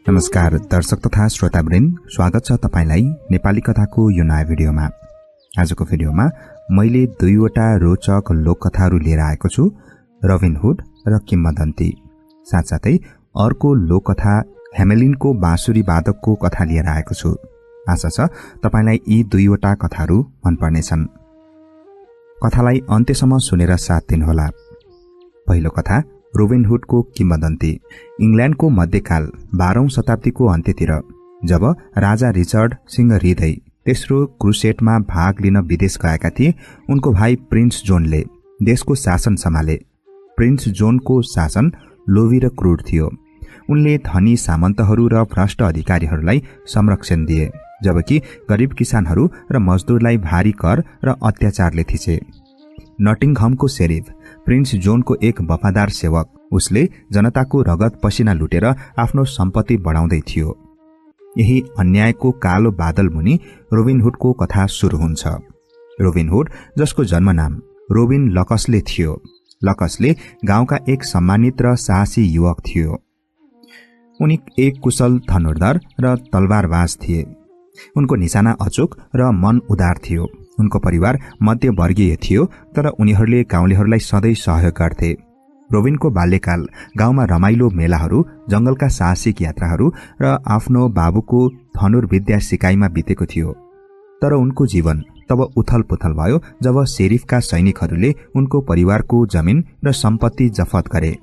नमस्कार दर्शक तथा श्रोतावृन्द, स्वागत छ तपाईलाई नेपाली कथाको यो नयाँ भिडियोमा। आजको भिडियोमा मैले दुईवटा रोचक लोककथाहरू लिएर आएको छु, रोबिन हुड र किम्वदन्ती। साथसाथै अर्को लोककथा हेमेलिनको बाँसुरी वादकको कथा लिएर आएको छु। आशा छ तपाईलाई यी दुईवटा कथाहरू मनपर्नेछन्। कथालाई अन्त्यसम्म सुनेर साथ दिनुहोला। पहिलो कथा रोबिन हुडको किम्वदन्ती। इङ्ल्यान्डको मध्यकाल 12औं शताब्दीको अन्त्यतिर जब राजा रिचर्ड सिंहहृदय तेस्रो क्रुसेडमा भाग लिन विदेश गएका थिए, उनको भाइ प्रिन्स जोनले देशको शासन सम्हाले। प्रिन्स जोनको शासन लोभी र क्रूर थियो। उनले धनी सामन्तहरू र भ्रष्ट अधिकारीहरूलाई संरक्षण दिए, जबकि गरिब किसानहरू र मजदुरलाई भारी कर र अत्याचारले थिचे। नटिङहमको शेरिफ प्रिन्स जोनको एक वफादार सेवक, उसले जनताको रगत पसिना लुटेर आफ्नो सम्पत्ति बढाउँदै थियो। यही अन्यायको कालो बादल मुनि रोबिन हुडको कथा सुरु हुन्छ। रोबिन हुड, जसको जन्मनाम रोबिन लकसले थियो, लकसले गाउँका एक सम्मानित र साहसी युवक थियो। उनी एक कुशल धनुर्धर र तलवारबाज थिए। उनको निशाना अचूक र मन उदार थियो। उनको परिवार मध्यवर्गीय थियो, तर उनीहरूले गाउँलेहरूलाई सधैँ सहयोग गर्थे। रोबिनको बाल्यकाल गाउँमा रमाइलो मेलाहरू, जंगलका साहसिक यात्राहरू र आफ्नो बाबुको धनुर्विद्या सिकाइमा बितेको थियो। तर उनको जीवन तब उथलपुथल भयो जब शेरिफका सैनिकहरूले उनको परिवारको जमिन र सम्पत्ति जफत गरे।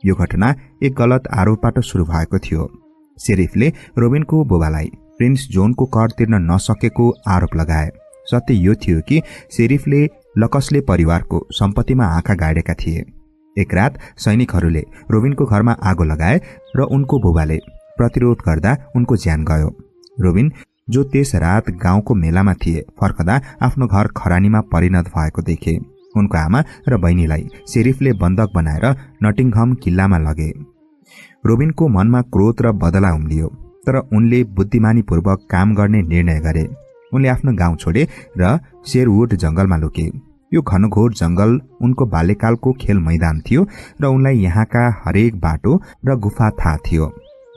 यो घटना एक गलत आरोपबाट सुरु भएको थियो। शेरिफले रोबिनको बुबालाई प्रिन्स जोनको कर तिर्न नसकेको आरोप लगाए। सत्य यो थियो कि शेरिफले लकसले परिवारको सम्पत्तिमा आँखा गाडेका थिए। एक रात सैनिकहरूले रोबिनको घरमा आगो लगाए र उनको बुबाले प्रतिरोध गर्दा उनको ज्यान गयो। रोबिन, जो त्यस रात गाउँको मेलामा थिए, फर्कदा आफ्नो घर खरानीमा परिणत भएको देखे। उनको आमा र बहिनीलाई शेरिफले बन्धक बनाएर नटिङहम किल्लामा लगे। रोबिनको मनमा क्रोध र बदला उम्लियो, तर उनले बुद्धिमानीपूर्वक काम गर्ने निर्णय गरे। उनले आफ्नो गाउँ छोडे र शेरवुड जंगलमा लुके। यो घनघोर जंगल उनको बाल्यकालको खेल मैदान थियो र उनलाई यहाँका हरेक बाटो र गुफा थाहा थियो।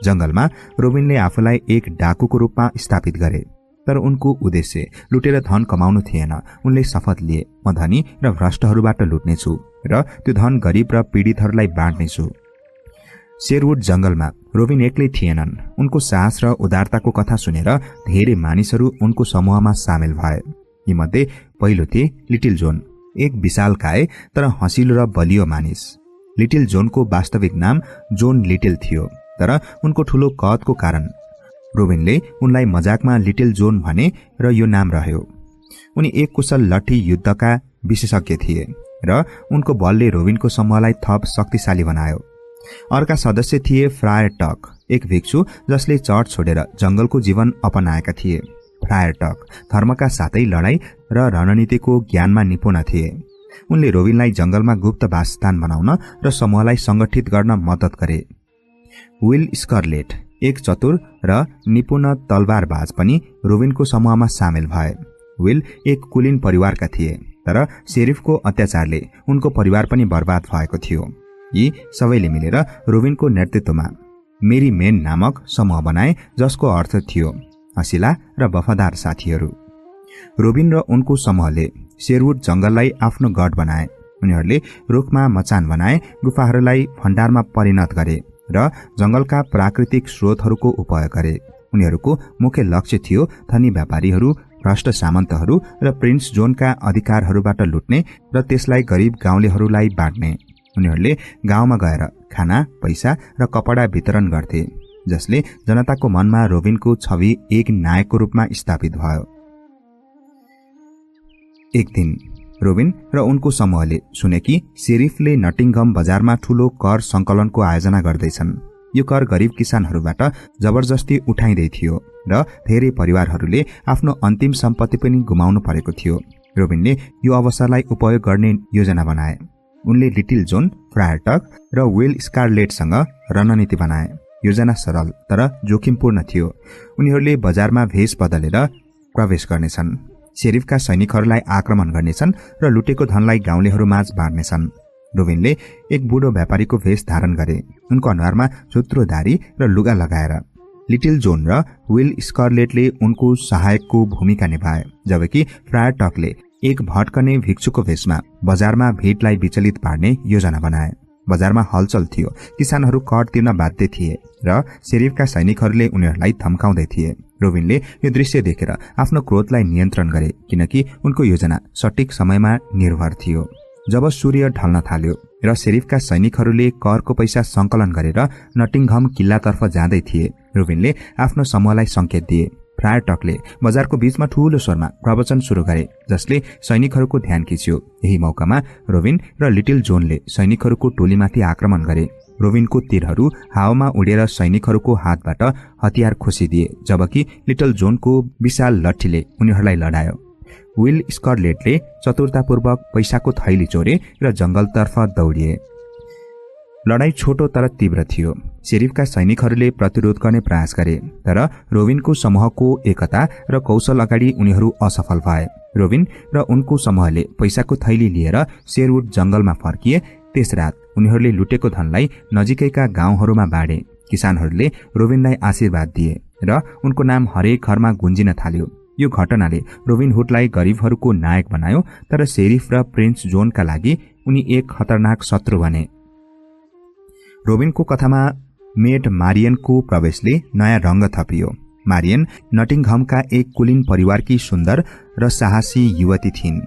जंगलमा रोबिनले आफूलाई एक डाकुको रूपमा स्थापित गरे, तर उनको उद्देश्य लुटेर धन कमाउनु थिएन। उनले शपथ लिए, म धनी र भ्रष्टहरूबाट लुट्नेछु र त्यो धन गरिब र पीडितहरूलाई बाँड्नेछु। शेरवुड जंगलमा रोबिन एक्लै थिएनन्। उनको साहस र उदारताको कथा सुनेर धेरै मानिसहरू उनको समूहमा सामेल भए। यीमध्ये पहिलो थिए लिटिल जोन, एक विशालकाय तर हँसिलो र बलियो मानिस। लिटिल जोनको वास्तविक नाम जोन लिटिल थियो, तर उनको ठूलो कदको कारण रोबिनले उनलाई मजाकमा लिटिल जोन भने र यो नाम रह्यो। उनी एक कुशल लट्ठी युद्धका विशेषज्ञ थिए र उनको बलले रोबिनको समूहलाई थप शक्तिशाली बनायो। अर्का सदस्य थिए फ्रायर टक, एक भिक्षु जसले चर्च छोडेर जंगलको जीवन अपनाएका थिए। फ्रायर टक धर्मका साथै लडाई र रणनीतिको ज्ञानमा निपुण थिए। उनले रोबिनलाई जंगलमा गुप्त वासस्थान बनाउन र समूहलाई संगठित गर्न मद्दत गरे। विल स्कर्लेट, एक चतुर र निपुण तलवारबाज पनि रोबिनको समूहमा सामेल भए। विल एक कुलीन परिवारका थिए, तर शेरिफको अत्याचारले उनको परिवार पनि बर्बाद भएको थियो। यी सबैले मिलेर रोबिनको नेतृत्वमा मेरी मेन नामक समूह बनाए, जसको अर्थ थियो हँसिला र वफादार साथीहरू। रोबिन र उनको समूहले शेरवुड जंगललाई आफ्नो गढ बनाए। उनीहरूले रुखमा मचान बनाए, गुफाहरूलाई भण्डारमा परिणत गरे र जंगलका प्राकृतिक स्रोतहरूको उपयोग गरे। उनीहरूको मुख्य लक्ष्य थियो धनी व्यापारीहरू, भ्रष्ट सामन्तहरू र प्रिन्स जोनका अधिकारहरूबाट लुट्ने र त्यसलाई गरिब गाउँलेहरूलाई बाँड्ने। उनीहरूले गाउँमा गएर खाना, पैसा र कपडा वितरण गर्थे, जसले जनताको मनमा रोबिनको छवि एक नायकको रूपमा स्थापित भयो। एक दिन रोबिन र उनको समूहले सुने कि शेरिफले नटिङहम बजारमा ठूलो कर संकलनको आयोजना गर्दैछन्। यो कर गरिब किसानहरूबाट जबरजस्ती उठाइदै थियो र धेरै परिवारहरूले आफ्नो अन्तिम सम्पत्ति पनि गुमाउनु परेको थियो। रोबिनले यो अवसरलाई उपयोग गर्ने योजना बनाए। उनले लिटिल जोन, फ्रायर टक र विल स्कारलेटसँग रणनीति बनाए। योजना सरल तर जोखिमपूर्ण थियो। उनीहरूले बजारमा भेष बदलेर प्रवेश गर्नेछन्, शेरिफका सैनिकहरूलाई आक्रमण गर्नेछन् र लुटेको धनलाई गाउँलेहरूमाझ बाँड्नेछन्। रोबिनले एक बुढो व्यापारीको भेष धारण गरे। उनको अनुहारमा चुत्रो दारी र लुगा लगाएर लिटिल जोन र विल स्कर्लेटले उनको सहायकको भूमिका निभाए, जबकि फ्रायर टकले एक भट्कने भिक्षुको भेषमा बजारमा भिडलाई विचलित पार्ने योजना बनाए। बजारमा हलचल थियो, किसानहरू कर तिर्न बाध्य थिए र शेरिफका सैनिकहरूले उनीहरूलाई धम्काउँदै थिए। रोबिनले यो दृश्य देखेर आफ्नो क्रोधलाई नियन्त्रण गरे, किनकि उनको योजना सठिक समयमा निर्भर थियो। जब सूर्य ढल्न थाल्यो र शेरिफका सैनिकहरूले करको पैसा संकलन गरेर नटिङहम किल्लातर्फ जाँदै थिए, रोबिनले आफ्नो समूहलाई संकेत दिए। फ्रायर टकले बजारको बीचमा ठूलो स्वरमा प्रवचन सुरु गरे, जसले सैनिकहरूको ध्यान खिच्यो। यही मौकामा रोबिन र लिटिल जोनले सैनिकहरूको टोलीमाथि आक्रमण गरे। रोबिनको तीरहरू हावामा उडेर सैनिकहरूको हातबाट हतियार खोसिदिए, जबकि लिटिल जोनको विशाल लट्ठीले उनीहरूलाई लडायो। विल स्कर्लेटले चतुरतापूर्वक पैसाको थैली चोरे र जंगलतर्फ दौडिए। लडाई छोटो तर तीव्र थियो। शेरिफका सैनिकहरूले प्रतिरोध गर्ने प्रयास गरे, तर रोबिनको समूहको एकता र कौशल अगाडि उनीहरू असफल भए। रोबिन र उनको समूहले पैसाको थैली लिएर शेरवुड जंगलमा फर्किए। त्यस रात उनीहरूले लुटेको धनलाई नजिकैका गाउँहरूमा बाँडे। किसानहरूले रोबिनलाई आशीर्वाद दिए र उनको नाम हरेक घरमा गुन्जिन थाल्यो। यो घटनाले रोबिन हुडलाई गरिबहरूको नायक बनायो, तर शेरिफ र प्रिन्स जोनका लागि उनी एक खतरनाक शत्रु बने। रोबिनको कथामा मेड मारियनको प्रवेशले नयाँ रंग थपियो। मारियन नटिङहमका एक कुलीन परिवारकी सुन्दर र साहसी युवती थिइन्।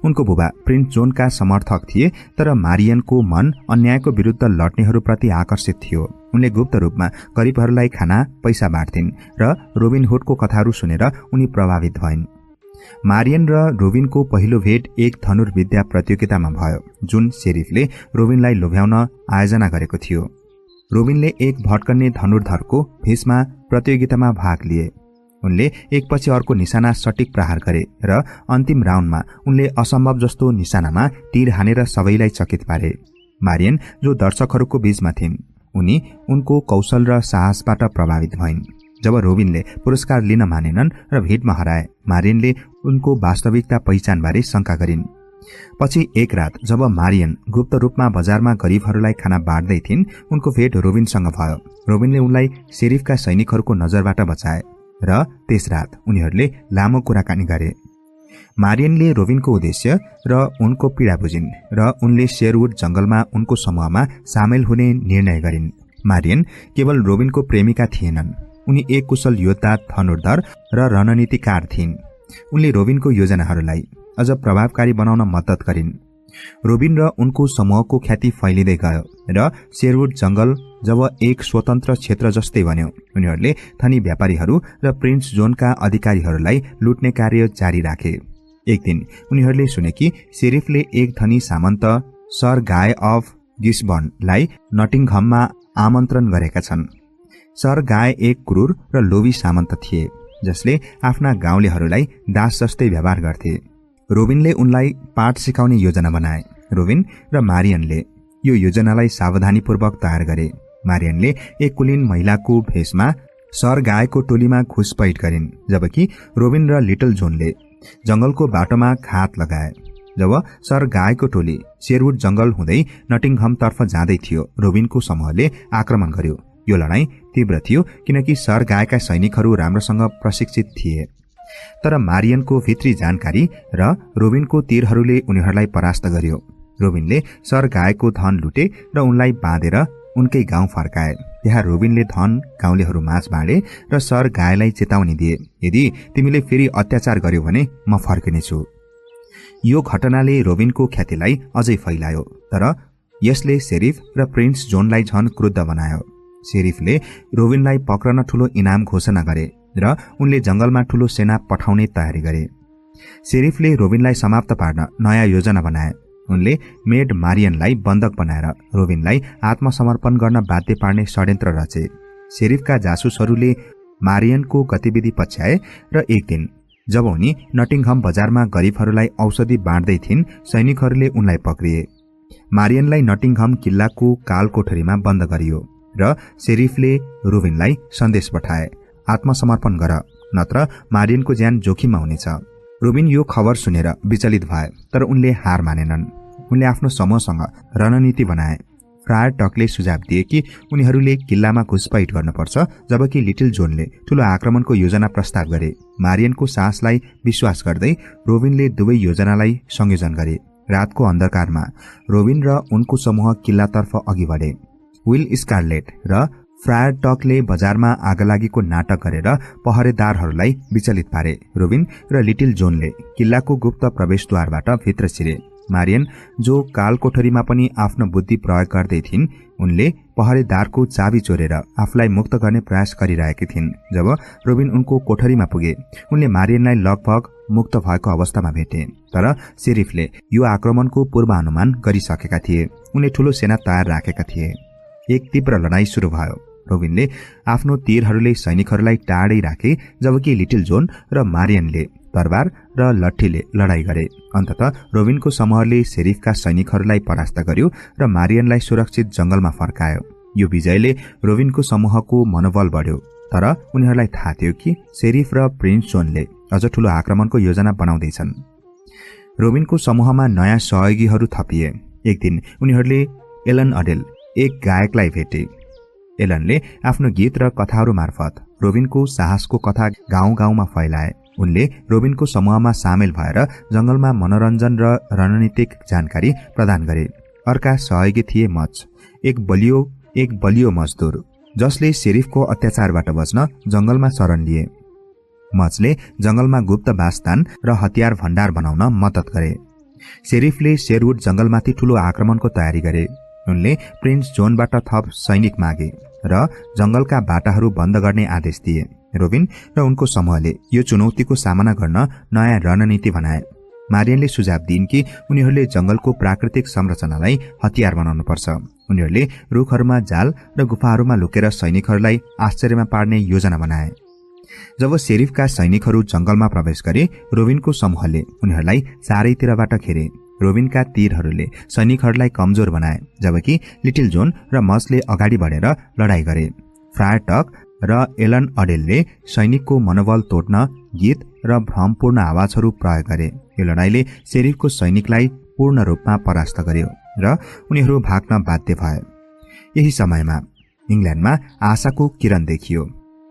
उनको बुबा प्रिन्स जोनका समर्थक थिए, तर मारियनको मन अन्यायको विरुद्ध लड्नेहरूप्रति आकर्षित थियो। उनले गुप्त रूपमा गरिबहरूलाई खाना पैसा बाँड्थिन् र रोबिन हुडको कथाहरू सुनेर उनी प्रभावित भइन्। मारियन र रोबिनको पहिलो भेट एक धनुर्विद्या प्रतियोगितामा भयो, जुन शेरिफले रोबिनलाई लोभ्याउन आयोजना गरेको थियो। रोबिनले एक भट्कने धनुर्धरको भेषमा प्रतियोगितामा भाग लिए। उनले एकपछि अर्को निशाना सटिक प्रहार गरे र अन्तिम राउन्डमा उनले असम्भव जस्तो निशानामा तीर हानेर सबैलाई चकित पारे। मारियन, जो दर्शकहरूको बीचमा थिइन्, उनी उनको कौशल र साहसबाट प्रभावित भइन्। जब रोबिनले पुरस्कार लिन मानेनन् र भेटमा हराए, मारियनले उनको वास्तविकता पहिचानबारे शंका गरिन्। पछि एक रात जब मारियन गुप्त रूपमा बजारमा गरिबहरूलाई खाना बाँड्दै थिइन्, उनको भेट रोबिनसँग भयो। रोबिनले उनलाई शेरिफका सैनिकहरूको नजरबाट बचाए र त्यस रात उनीहरूले लामो कुराकानी गरे। मारियनले रोबिनको उद्देश्य र उनको पीडा बुझिन् र उनले शेरवुड जंगलमा उनको समूहमा सामेल हुने निर्णय गरिन्। मारियन केवल रोबिनको प्रेमिका थिएनन्, उनी एक कुशल योद्धा, धनुर्धर र रणनीतिकार थिइन्। उनले रोबिनको योजनाहरूलाई अझ प्रभावकारी बनाउन मद्दत गरिन्। रोबिन र उनको समूहको ख्याति फैलिँदै गयो र शेरवुड जंगल जब एक स्वतन्त्र क्षेत्र जस्तै बन्यो, उनीहरूले धनी व्यापारीहरू र प्रिन्स जोनका अधिकारीहरूलाई लुट्ने कार्य जारी राखे। एक दिन उनीहरूले सुने कि शेरिफले एक धनी सामन्त सर गाय अफ गिस्बर्नलाई नटिङहममा आमन्त्रण गरेका छन्। सर गाय एक क्रूर र लोभी सामन्त थिए, जसले आफ्ना गाउँलेहरूलाई दास जस्तै व्यवहार गर्थे। रोबिनले उनलाई पाठ सिकाउने योजना बनाए। रोबिन र मारियनले यो योजनालाई सावधानीपूर्वक तयार गरे। मारियनले एक कुलीन महिलाको भेषमा सर गायको टोलीमा घुसपैठ गरिन्, जबकि रोबिन र लिटल जोनले जंगलको बाटोमा घात लगाए। जब सर गायको टोली शेरवुड जंगल हुँदै नटिङहमतर्फ जाँदै थियो, रोबिनको समूहले आक्रमण गर्यो। यो लडाईँ तीव्र थियो किनकि सर गायका सैनिकहरू राम्रोसँग प्रशिक्षित थिए, तर मारियनको भित्री जानकारी र रोबिनको तीरहरूले उनीहरूलाई परास्त गर्यो। रोबिनले सर गायको धन लुटे र उनलाई बाँधेर उनकै गाउँ फर्काए। त्यहाँ रोबिनले धन गाउँलेहरू माझ बाँडे र सर गायलाई चेतावनी दिए, यदि तिमीले फेरि अत्याचार गर्यो भने म फर्किनेछु। यो घटनाले रोबिनको ख्यातिलाई अझै फैलायो, तर यसले शेरिफ र प्रिन्स जोनलाई झन क्रुद्ध बनायो। शेरिफले रोबिनलाई पक्रन ठूलो इनाम घोषणा गरे र उनले जंगलमा ठूलो सेना पठाउने तयारी गरे। शेरिफले रोबिनलाई समाप्त पार्न नयाँ योजना बनाए। उनले मेड मारियनलाई बन्दक बनाएर रोबिनलाई आत्मसमर्पण गर्न बाध्य पार्ने षड्यन्त्र रचे। शेरिफका जासुसहरूले मारियनको गतिविधि पछ्याए र एक दिन जब उनी नटिङहम बजारमा गरिबहरूलाई औषधि बाँड्दै थिइन्, सैनिकहरूले उनलाई पक्रिए। मारियनलाई नटिङहम किल्लाको कालकोठरीमा बन्द गरियो र शेरिफले रोबिनलाई सन्देश पठाए, आत्मसमर्पण गर, नत्र मारियनको ज्यान जोखिममा हुनेछ। रोबिन यो खबर सुनेर विचलित भए, तर उनले हार मानेनन्। उनले आफ्नो समूहसँग रणनीति बनाए। फ्रायर टकले सुझाव दिए कि उनीहरूले किल्लामा घुसपैठ गर्नुपर्छ, जबकि लिटिल जोनले ठूलो आक्रमणको योजना प्रस्ताव गरे। मारियनको साहसलाई विश्वास गर्दै रोबिनले दुवै योजनालाई संयोजन गरे। रातको अन्धकारमा रोबिन र उनको समूह किल्लातर्फ अघि बढे। विल स्कारलेट र फ्रायर टकले बजारमा आगलागीको नाटक गरेर पहरेदारहरूलाई विचलित पारे। रोबिन र लिटिल जोनले किल्लाको गुप्त प्रवेशद्वारबाट भित्र छिरे। मारियन, जो काल कोठरीमा पनि आफ्नो बुद्धि प्रयोग गर्दै थिइन्, उनले पहरेदारको चाबी चोरेर आफूलाई मुक्त गर्ने प्रयास गरिरहेकी थिइन्। जब रोबिन उनको कोठरीमा पुगे, उनले मारियनलाई लगभग मुक्त भएको अवस्थामा भेटे। तर शेरिफले यो आक्रमणको पूर्वानुमान गरिसकेका थिए। उनले ठूलो सेना तयार राखेका थिए। एक तीव्र लडाईँ सुरु भयो। रोबिनले आफ्नो तीरहरूले सैनिकहरूलाई टाढै राखे, जबकि लिटिल जोन र मारियनले तरबार र लट्ठीले लडाईँ गरे। अन्ततः रोबिनको समूहले शेरिफका सैनिकहरूलाई परास्त गर्यो र मारियनलाई सुरक्षित जंगलमा फर्कायो। यो विजयले रोबिनको समूहको मनोबल बढ्यो, तर उनीहरूलाई थाहा थियो कि शेरिफ र प्रिन्स जोनले अझ ठूलो आक्रमणको योजना बनाउँदैछन्। रोबिनको समूहमा नयाँ सहयोगीहरू थपिए। एक दिन उनीहरूले एलन अडेल, एक गायकलाई भेटे। एलनले आफ्नो गीत र कथाहरू मार्फत रोबिनको साहसको कथा गाउँ-गाउँमा फैलाए। उनले रोबिनको समूहमा सामेल भएर जंगलमा मनोरञ्जन र रणनीतिक जानकारी प्रदान गरे। अर्का सहयोगी थिए मच, एक बलियो मजदुर जसले शेरिफको अत्याचारबाट बच्न जंगलमा शरण लिए। मचले जंगलमा गुप्त बासस्थान र हतियार भण्डार बनाउन मद्दत गरे। शेरिफले शेरवुड जंगलमाथि ठूलो आक्रमणको तयारी गरे। उनले प्रिन्स जोनबाट थप सैनिक मागे र जंगलका बाटाहरू बन्द गर्ने आदेश दिए। रोबिन र उनको समूहले यो चुनौतीको सामना गर्न नयाँ रणनीति बनाए। मारियनले सुझाव दिइन् कि उनीहरूले जंगलको प्राकृतिक संरचनालाई हतियार बनाउनुपर्छ। उनीहरूले रुखहरूमा जाल र गुफाहरूमा लुकेर सैनिकहरूलाई आश्चर्यमा पार्ने योजना बनाए। जब शेरिफका सैनिकहरू जंगलमा प्रवेश गरे, रोबिनको समूहले उनीहरूलाई चारैतिरबाट घेरे। रोबिनका तीरहरूले सैनिकहरूलाई कमजोर बनाए, जबकि लिटिल जोन र मचले अगाडि बढेर लडाईँ गरे। फ्रायर टक र एलन अडेलले सैनिकको मनोबल तोड्न गीत र भ्रमपूर्ण आवाजहरू प्रयोग गरे। यो लडाईँले शेरिफको सैनिकलाई पूर्ण रूपमा परास्त गर्यो र उनीहरू भाग्न बाध्य भए। यही समयमा इङ्ल्यान्डमा आशाको किरण देखियो।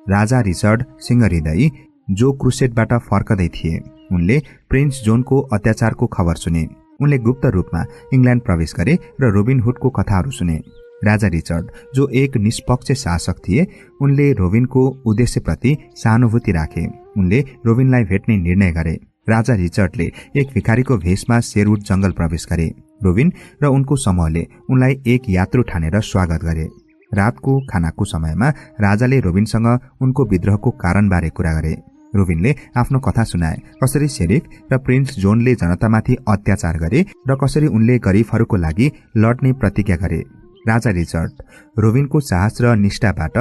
राजा रिचर्ड सिंहहृदयी, जो क्रुसेडबाट फर्कदै थिए, उनले प्रिन्स जोनको अत्याचारको खबर सुने। उनले गुप्त रूपमा इङ्ल्यान्ड प्रवेश गरे र रोबिन हुडको कथाहरू सुने। राजा रिचर्ड, जो एक निष्पक्ष शासक थिए, उनले रोबिनको उद्देश्यप्रति सहानुभूति राखे। उनले रोबिनलाई भेट्ने निर्णय गरे। राजा रिचर्डले एक भिखारीको भेषमा शेरवुड जंगल प्रवेश गरे। रोबिन र उनको समूहले उनलाई एक यात्रु ठानेर स्वागत गरे। रातको खानाको समयमा राजाले रोबिनसँग उनको विद्रोहको कारणबारे कुरा गरे। रोबिनले आफ्नो कथा सुनाए, कसरी शेरिफ र प्रिन्स जोनले जनतामाथि अत्याचार गरे र कसरी उनले गरिबहरूको लागि लड्ने प्रतिज्ञा गरे। राजा रिचर्ड रोबिनको साहस र निष्ठाबाट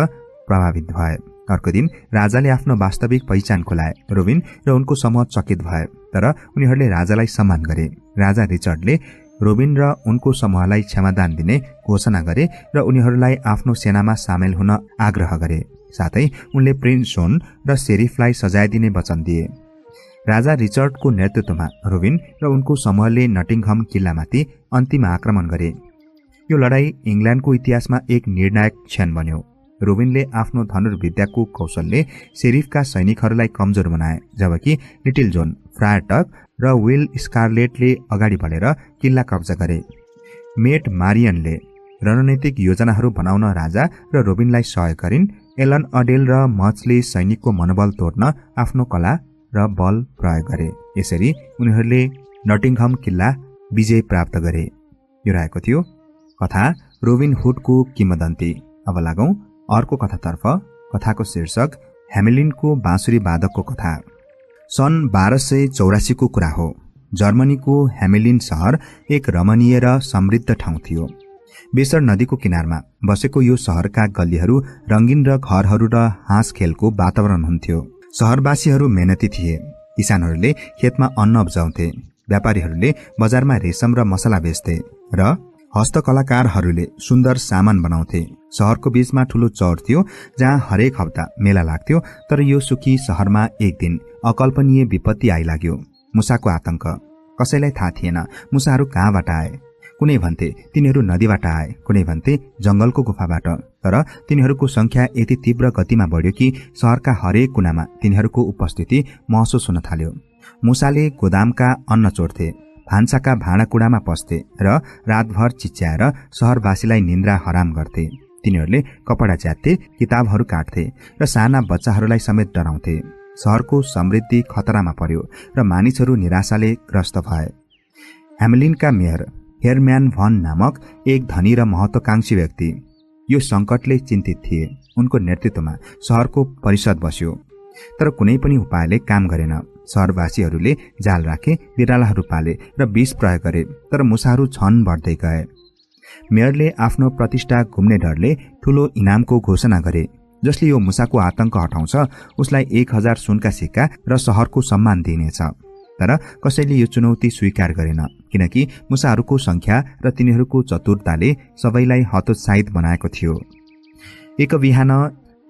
प्रभावित भए। अर्को दिन राजाले आफ्नो वास्तविक पहिचान खुलाए। रोबिन र उनको समूह चकित भए, तर उनीहरूले राजालाई सम्मान गरे। राजा रिचर्डले रोबिन र उनको समूहलाई क्षमादान दिने घोषणा गरे र उनीहरूलाई आफ्नो सेनामा सामेल हुन आग्रह गरे। साथै उनले प्रिन्स जोन र शेरिफलाई सजाय दिने वचन दिए। राजा रिचर्डको नेतृत्वमा रोबिन र उनको समूहले नटिङहम किल्लामाथि अन्तिम आक्रमण गरे। यो लडाईँ इङ्ल्यान्डको इतिहासमा एक निर्णायक क्षण बन्यो। रोबिनले आफ्नो धनुर्विद्याको कौशलले शेरिफका सैनिकहरूलाई कमजोर बनाए, जबकि लिटिल जोन, फ्रायर टक र विल स्कारलेटले अगाडि बढेर किल्ला कब्जा गरे। मेट मारियनले रणनीतिक योजनाहरू बनाउन राजा र रोबिनलाई सहयोग गरिन्। एलन अडेल र मचले सैनिकको मनोबल तोड्न आफ्नो कला र बल प्रयोग गरे। यसरी उनीहरूले नटिङहम किल्ला विजय प्राप्त गरे। यो रहेको थियो कथा रोबिन हुडको किंवदन्ती। अब लागौं अर्को कथातर्फ। कथाको शीर्षक ह्यामेलिनको बाँसुरी वादकको कथा। सन् 1284 को कुरा हो। जर्मनीको ह्यामेलिन शहर एक रमणीय र समृद्ध ठाउँ थियो। बेसर नदीको किनारमा बसेको यो शहरका गल्लीहरू रंगीन र घरहरू र हाँस खेलको वातावरण हुन्थ्यो। शहरवासीहरू मेहनती थिए। किसानहरूले खेतमा अन्न उब्जाउँथे, व्यापारीहरूले बजारमा रेशम र मसला बेच्थे र हस्तकलाकारहरूले सुन्दर सामान बनाउँथे। शहरको बीचमा ठूलो चौर थियो जहाँ हरेक हप्ता मेला लाग्थ्यो। तर यो सुखी शहरमा एक दिन अकल्पनीय विपत्ति आइलाग्यो। मुसाको आतंक। कसैलाई थाहा थिएन मुसाहरू कहाँबाट आए, कुनै भन्थे तिनीहरू नदीबाट आए, कुनै भन्थे जंगलको गुफाबाट। तर तिनीहरूको संख्या यति तीव्र गतिमा बढ्यो कि शहरका हरेक कुनामा तिनीहरूको उपस्थिति महसुस हुन थाल्यो। मुसाले गोदामका अन्न चोर्थे, भान्साका भाँडाकुँडामा पस्थे र रातभर चिच्याएर शहरवासीलाई निन्द्रा हराम गर्थे। तिनीहरूले कपडा च्यात्थे, किताबहरू काट्थे र साना बच्चाहरूलाई समेत डराउँथे। शहरको समृद्धि खतरामा पर्यो र मानिसहरू निराशाले ग्रस्त भए। ह्यामेलिनका मेयर हेरम्यान भन नामक एक धनी र महत्वाकांक्षी व्यक्ति यो संकटले चिन्तित थिए। उनको नेतृत्वमा शहरको परिषद बस्यो, तर कुनै पनि उपायले काम गरेन। शहरवासीहरूले जाल राखे, बिरालाहरू पाले र विष प्रयोग गरे, तर मुसाहरू झन बढ्दै गए। मेयरले आफ्नो प्रतिष्ठा गुम्ने डरले ठूलो इनामको घोषणा गरे। जसले यो मुसाको आतंक हटाउँछ उसलाई 1000 सुनका सिक्का र शहरको सम्मान दिइनेछ। तर कसैले यो चुनौती स्वीकार गरेन, किनकि मुसाहरूको संख्या र तिनीहरूको चतुरताले सबैलाई हतोत्साहित बनाएको थियो। एक बिहान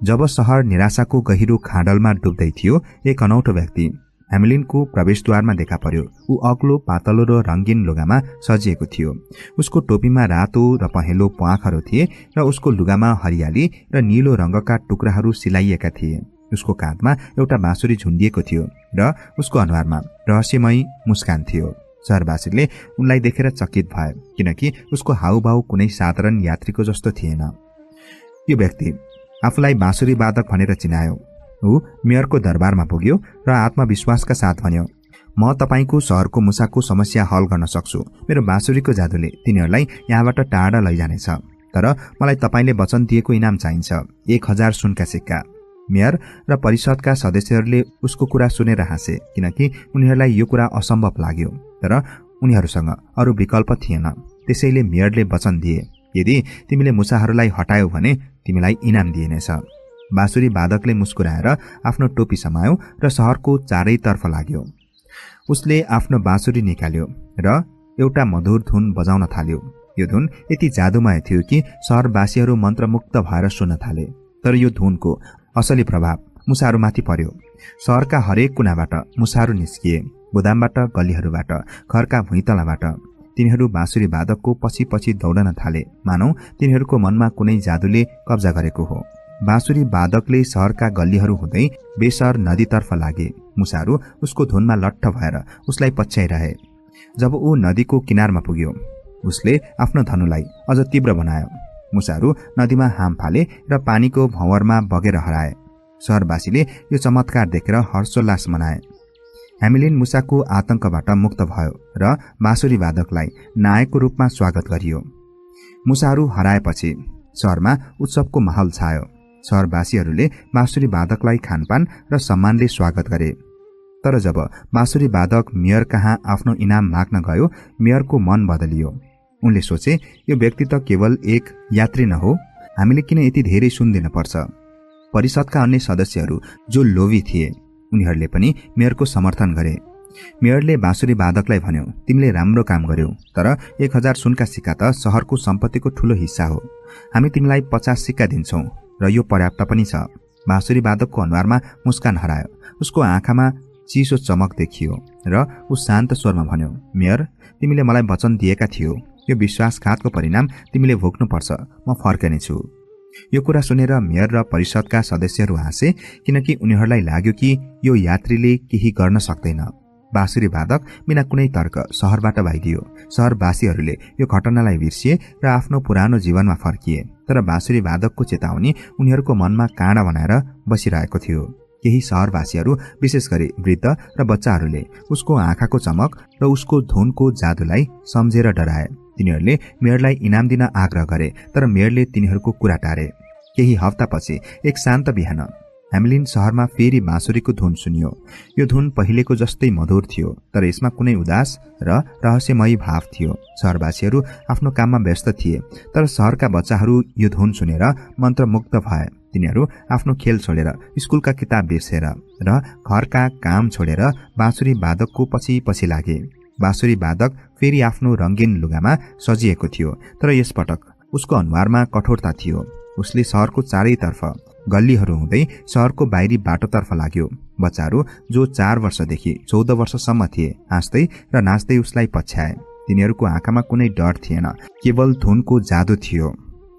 जब शहर निराशाको गहिरो खाडलमा डुब्दै थियो, एक अनौठो व्यक्ति ह्यामेलिनको प्रवेशद्वारमा देखा पर्यो। ऊ अग्लो, पातलो र रंगीन लुगामा सजिएको थियो। उसको टोपीमा रातो र पहेँलो प्वाखहरू थिए र उसको लुगामा हरियाली र नीलो रंगका टुक्राहरू सिलाइएका थिए। उसको काँधमा एउटा बाँसुरी झुन्डिएको थियो र उसको अनुहारमा रहस्यमयी मुस्कान थियो। शहरवासीले उनलाई देखेर चकित भए, किनकि उसको हाउभाउ कुनै साधारण यात्रीको जस्तो थिएन। यो व्यक्ति आफूलाई बाँसुरी वादक भनेर चिनायो। ऊ मेयरको दरबारमा पुग्यो र आत्मविश्वासका साथ भन्यो, म तपाईको शहरको मुसाको समस्या हल गर्न सक्छु। मेरो बाँसुरीको जादुले तिनीहरूलाई यहाँबाट टाढा लैजानेछ। तर मलाई तपाईले वचन दिएको इनाम चाहिन्छ, 1000 सुनका सिक्का। मेयर र परिषदका सदस्यहरूले उसको कुरा सुनेर हाँसे, किनकि उनीहरूलाई यो कुरा असम्भव लाग्यो। तर उनीहरूसँग अरू विकल्प थिएन। त्यसैले मेयरले वचन दिए, यदि तिमीले मुसाहरूलाई हटायौ भने तिमीलाई इनाम दिइनेछ। बाँसुरी वादकले मुस्कुराएर आफ्नो टोपी समायो र शहरको चारैतर्फ लाग्यो। उसले आफ्नो बाँसुरी निकाल्यो र एउटा मधुर धुन बजाउन थाल्यो। यो धुन यति जादुमय थियो कि शहरवासीहरू मन्त्रमुक्त भएर सुन्न थाले। तर यो धुनको असली प्रभाव मुसाहरूमाथि पर्यो। शहरका हरेक कुनाबाट मुसाहरू निस्किए, गोदामबाट, गल्लीहरूबाट, घरका भुइँतलाबाट। तिनीहरू बाँसुरी वादकको पछि पछि दौडन थाले, मानौ तिनीहरूको मनमा कुनै जादुले कब्जा गरेको हो। बाँसुरी वादकले शहरका गल्लीहरू हुँदै बेसर नदीतर्फ लागे। मुसाहरू उसको धुनमा लट्ठ भएर उसलाई पछ्याइरहे। जब ऊ नदीको किनारमा पुग्यो, उसले आफ्नो धनुलाई अझ तीव्र बनायो। मुसाहरू नदीमा हाम फाले र पानीको भँवरमा बगेर हराए। शहरवासीले यो चमत्कार देखेर हर्षोल्लास मनाए। ह्यामेलिन मुसाको आतंकबाट मुक्त भयो र बाँसुरी वादकलाई नायकको रूपमा स्वागत गरियो। मुसाहरू हराएपछि शहरमा उत्सवको माहौल छायो। शहरवासीहरूले बाँसुरी वादकलाई खानपान र सम्मानले स्वागत गरे। तर जब बाँसुरी वादक मेयर कहाँ आफ्नो इनाम माग्न गयो, मेयरको मन बदलियो। उनले सोचे, यो व्यक्ति त केवल एक यात्री न हो, हामीले किन यति धेरै सुन दिन पर्छ। परिषदका अन्य सदस्यहरू जो लोभी थिए, उनीहरूले पनि मेयरको समर्थन गरे। मेयरले बाँसुरी वादकलाई भन्यो, तिमीले राम्रो काम गर्यौ, तर 1000 सुनका सिक्का त शहरको सम्पत्तिको ठूलो हिस्सा हो। हामी तिमीलाई 50 सिक्का दिन्छौं र यो पर्याप्त पनि छ। बाँसुरी वादकको अनुहारमा मुस्कान हरायो। उसको आँखामा चिसो चमक देखियो र ऊ शान्त स्वरमा भन्यो, मेयर, तिमीले मलाई वचन दिएका थियौ, यो विश्वासघातको परिणाम तिमीले भोग्नुपर्छ। म फर्कनेछु। यो कुरा सुनेर मेयर र परिषदका सदस्यहरू हाँसे, किनकि उनीहरूलाई लाग्यो कि यो यात्रीले केही गर्न सक्दैन। बाँसुरी वादक बिना कुनै तर्क शहरबाट भागियो। शहरवासीहरूले यो घटनालाई बिर्सिए र आफ्नो पुरानो जीवनमा फर्किए। तर बाँसुरी वादकको चेतावनी उनीहरूको मनमा काँडा बनाएर बसिरहेको थियो। केही शहरवासीहरू, विशेष गरी वृद्ध र बच्चाहरूले उसको आँखाको चमक र उसको धुनको जादुलाई सम्झेर डराए। तिनीहरूले मेयरलाई इनाम दिन आग्रह गरे, तर मेयरले तिनीहरूको कुरा टारे। केही हप्तापछि एक शान्त बिहान ह्यामेलिन शहरमा फेरि बाँसुरीको धुन सुनियो। यो धुन पहिलेको जस्तै मधुर थियो, तर यसमा कुनै उदास र रहस्यमयी भाव थियो। शहरवासीहरू आफ्नो काममा व्यस्त थिए, तर शहरका बच्चाहरू यो धुन सुनेर मन्त्रमुग्ध भए। तिनीहरू आफ्नो खेल छोडेर, स्कुलका किताब बिर्सेर र घरका काम छोडेर बाँसुरी वादकको पछि पछि लागे। बाँसुरी वादक फेरि आफ्नो रंगीन लुगामा सजिएको थियो, तर यसपटक उसको अनुहारमा कठोरता थियो। उसले शहरको चारैतर्फ गल्लीहरू हुँदै शहरको बाहिरी बाटोतर्फ लाग्यो। बच्चाहरू जो 4 वर्षदेखि 14 वर्षसम्म थिए हाँस्दै र नाच्दै उसलाई पछ्याए। तिनीहरूको आँखामा कुनै डर थिएन, केवल धुनको जादु थियो।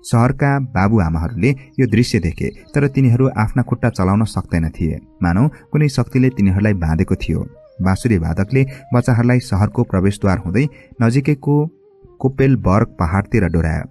शहरका बाबुआमाहरूले यो दृश्य देखे, तर तिनीहरू आफ्ना खुट्टा चलाउन सक्दैन थिए, मानौ कुनै शक्तिले तिनीहरूलाई बाँधेको थियो। बाँसुरी वादकले बच्चाहरूलाई शहरको प्रवेशद्वार हुँदै नजिकैको कोपेलबर्ग पहाडतिर डोर्यायो।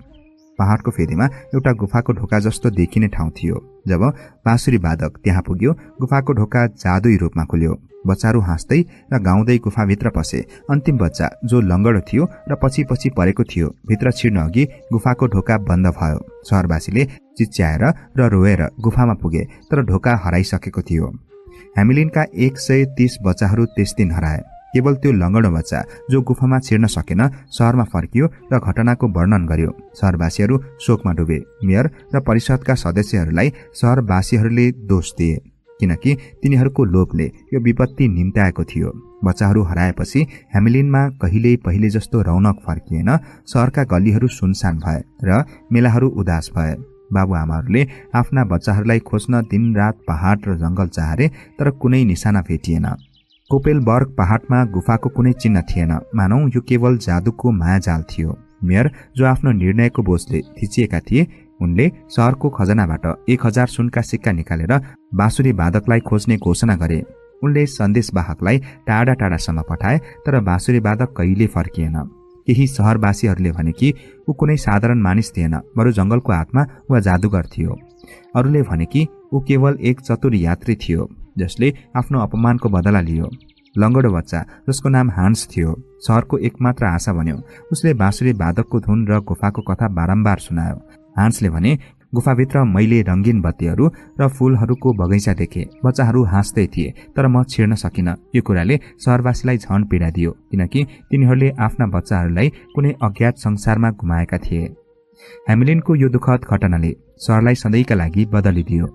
पहाडको फेदीमा एउटा गुफाको ढोका जस्तो देखिने ठाउँ थियो। जब बाँसुरी वादक त्यहाँ पुग्यो, गुफाको ढोका जादुई रूपमा खुल्यो। बच्चाहरू हाँस्दै र गाउँदै गुफाभित्र पसे। अन्तिम बच्चा जो लङ्गडो थियो र पछि पछि परेको थियो, भित्र छिर्न अघि गुफाको ढोका बन्द भयो। शहरवासीले चिच्याएर र रोएर गुफामा पुगे, तर ढोका हराइसकेको थियो। हेमिलिनका 130 बच्चाहरू त्यस दिन हराए। केवल त्यो लङ्गडो बच्चा जो गुफामा छिर्न सकेन शहरमा फर्कियो र घटनाको वर्णन गर्यो। शहरवासीहरू शोकमा डुबे। मेयर र परिषदका सदस्यहरूलाई शहरवासीहरूले दोष दिए, किनकि तिनीहरूको लोभले यो विपत्ति निम्त्याएको थियो। बच्चाहरू हराएपछि हेमिलिनमा कहिल्यै पहिले जस्तो रौनक फर्किएन। शहरका गल्लीहरू सुनसान भए र मेलाहरू उदास भए। बाबुआमाहरूले आफ्ना बच्चाहरूलाई खोज्न दिनरात पहाड र जंगल चाहे, तर कुनै निशाना भेटिएन। कोपेलबर्ग पहाडमा गुफाको कुनै चिन्ह थिएन, मानौ यो केवल जादुको मायाजाल थियो। मेयर जो आफ्नो निर्णयको बोझले थिचिएका थिए, उनले शहरको खजनाबाट 1000 सुनका सिक्का निकालेर बाँसुरी वादकलाई खोज्ने घोषणा गरे। उनले सन्देशवाहकलाई टाढा टाढासम्म पठाए, तर बाँसुरी वादक कहिले फर्किएन। केही शहरवासीहरूले भने कि ऊ कुनै साधारण मानिस थिएन, बरु जंगलको आत्मा वा जादुगर थियो। अरूले भने कि ऊ केवल एक चतुर यात्री थियो जसले आफ्नो अपमानको बदला लियो। लङ्गडो बच्चा जसको नाम हान्स थियो शहरको एकमात्र आशा बन्यो। उसले बाँसुरी वादकको धुन र गुफाको कथा बारम्बार सुनायो। हान्सले भने, गुफाभित्र मैले रंगीन बत्तीहरू र फूलहरूको बगैँचा देखे। बच्चाहरू हाँस्दै थिए, तर म छिर्न सकिन। यो कुराले शहरवासीलाई झन पीडा दियो, किनकि तिनीहरूले आफ्ना बच्चाहरूलाई कुनै अज्ञात संसारमा गुमाएका थिए। हेमिलिनको यो दुःखद घटनाले शहरलाई सधैँका लागि बदलिदियो।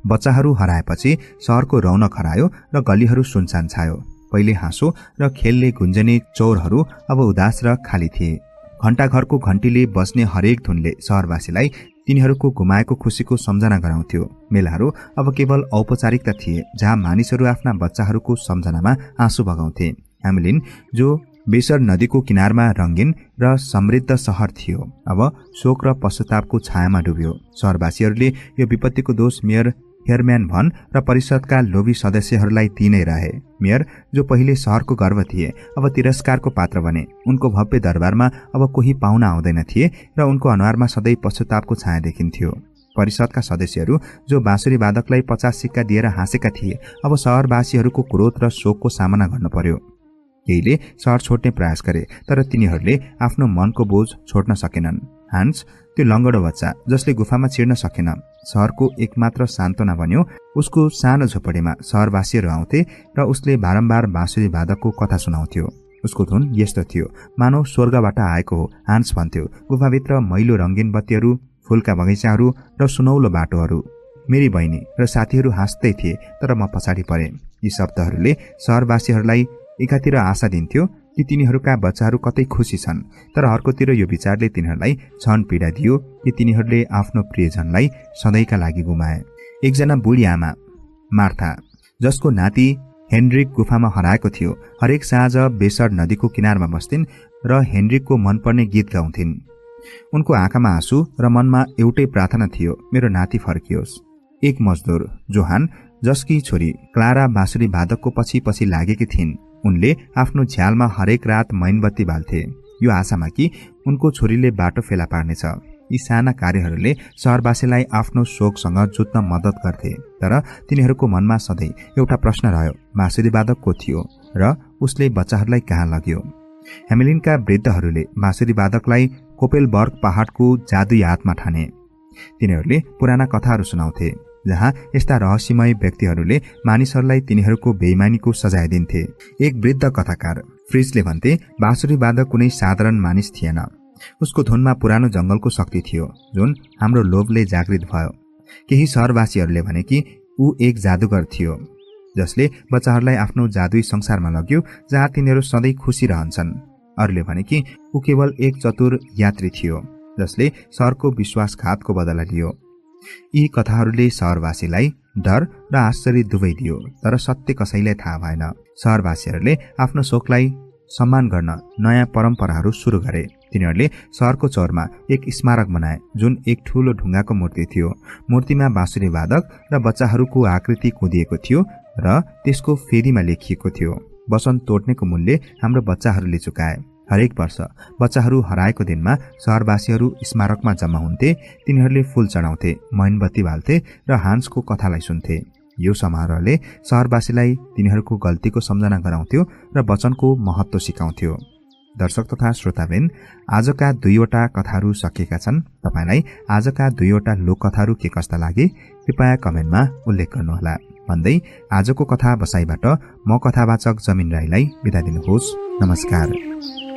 बच्चाहरू हराएपछि शहरको रौनक हरायो र गल्लीहरू सुनसान छायो। पहिले हाँसो र खेलले गुन्जने चौरहरू अब उदास र खाली थिए। घण्टाघरको घण्टीले बज्ने हरेक धुनले शहरवासीलाई तिनीहरूको गुमाएको खुसीको सम्झना गराउँथ्यो। मेलाहरू अब केवल औपचारिकता थिए, जहाँ मानिसहरू आफ्ना बच्चाहरूको सम्झनामा आँसु बगाउँथे। हेमिलिन जो बेसर नदीको किनारमा रंगीन र समृद्ध शहर थियो, अब शोक र पश्चातापको छायामा डुब्यो। शहरवासीहरूले यो विपत्तिको दोष मेयर हेयरम्यान भन र परिषदका लोभी सदस्यहरूलाई दिनै रहे। मेयर जो पहिले शहरको गर्व थिए, अब तिरस्कारको पात्र बने। उनको भव्य दरबारमा अब कोही पाहुना आउँदैन थिए र उनको अनुहारमा सधैँ पश्चातापको छाया देखिन्थ्यो। परिषदका सदस्यहरू जो बाँसुरी वादकलाई 50 सिक्का दिएर हाँसेका थिए, अब शहरवासीहरूको क्रोध र शोकको सामना गर्न पर्यो। केहीले शहर छोड्ने प्रयास गरे, तर तिनीहरूले आफ्नो मनको बोझ छोड्न सकेनन्। हान्स त्यो लङ्गडो बच्चा जसले गुफामा छिर्न सकेन, शहरको एकमात्र सान्त्वना बन्यो। उसको सानो झोपडीमा शहरवासीहरू आउँथे र उसले बारम्बार बाँसुरी वादकको कथा सुनाउँथ्यो। उसको धुन यस्तो थियो, मानव स्वर्गबाट आएको हो। हान्स भन्थ्यो, गुफाभित्र मैलो रंगीन बत्तीहरू, फूलका बगैँचाहरू र सुनौलो बाटोहरू। मेरी बहिनी र साथीहरू हाँस्दै थिए, तर म पछाडि परे। यी शब्दहरूले शहरवासीहरूलाई एकातिर आशा दिन्थ्यो कि तिनीहरूका बच्चाहरू कतै खुसी छन्, तर अर्कोतिर यो विचारले तिनीहरूलाई छन पीडा दियो कि तिनीहरूले आफ्नो प्रियजनलाई सधैँका लागि गुमाए। एकजना बुढी आमा मार्था, जसको नाति हेनरिक गुफामा हराएको थियो, हरेक साँझ बेसर नदीको किनारमा बस्थिन् र हेनरिकको मनपर्ने गीत गाउँथिन्। उनको आँखामा आँसु र मनमा एउटै प्रार्थना थियो, मेरो नाति फर्कियोस्। एक मजदुर जोहान, जसकी छोरी क्लारा बाँसुरी वादकको पछि पछि लागेकी थिइन्, उनले आफ्नो झ्यालमा हरेक रात मैनबत्ती बाल्थे, यो आशामा कि उनको छोरीले बाटो फेला पार्नेछ। यी साना कार्यहरूले शहरवासीलाई आफ्नो शोकसँग जुझ्न मद्दत गर्थे, तर तिनीहरूको मनमा सधैँ एउटा प्रश्न रह्यो, बाँसुरी वादक को थियो र उसले बच्चाहरूलाई कहाँ लग्यो। हेमिलिनका वृद्धहरूले बाँसुरी वादकलाई कोपेलबर्ग पहाडको जादुई आत्मा ठाने। तिनीहरूले पुराना कथाहरू सुनाउँथे, जहाँ यस्ता रहस्यमय व्यक्तिहरूले मानिसहरूलाई तिनीहरूको बेइमानीको सजाय दिन्थे। एक वृद्ध कथाकार फ्रिजले भन्थे, बाँसुरी वादक कुनै साधारण मानिस थिएन। उसको धुनमा पुरानो जंगलको शक्ति थियो, जुन हाम्रो लोभले जागृत भयो। केही शहरवासीहरूले भने कि ऊ एक जादुगर थियो, जसले बच्चाहरूलाई आफ्नो जादुई संसारमा लग्यो, जहाँ तिनीहरू सधैँ खुसी रहन्छन्। अरूले भने कि ऊ केवल एक चतुर यात्री थियो, जसले शहरको विश्वासघातको बदला लियो। यी कथाहरूले शहरवासीलाई डर र आश्चर्य दुवै दियो, तर सत्य कसैलाई थाहा भएन। शहरवासीहरूले आफ्नो शोकलाई सम्मान गर्न नयाँ परम्पराहरू सुरु गरे। तिनीहरूले शहरको चौरमा एक स्मारक बनाए जुन एक ठूलो ढुङ्गाको मूर्ति थियो। मूर्तिमा बाँसुरी वादक र बच्चाहरूको आकृति कुदिएको थियो र त्यसको फेदीमा लेखिएको थियो, वचन तोड्नेको मूल्य हाम्रो बच्चाहरूले चुकाए। हरेक वर्ष बच्चाहरू हराएको दिनमा शहरवासीहरू स्मारकमा जम्मा हुन्थे। तिनीहरूले फूल चढाउँथे, मैनबत्ती बाल्थे र हान्सको कथालाई सुन्थे। यो समारोहले शहरवासीलाई तिनीहरूको गल्तीको सम्झना गराउँथ्यो र वचनको महत्त्व सिकाउँथ्यो। दर्शक तथा श्रोताबिन, आजका 2वटा कथाहरू सकिएका छन्। तपाईलाई आजका 2वटा लोककथाहरू के कस्ता लागे कृपया कमेन्टमा उल्लेख गर्नुहोला भन्दै आजको कथा बसाइबाट म कथावाचक जमिन राईलाई बिदा दिनुहोस्। नमस्कार।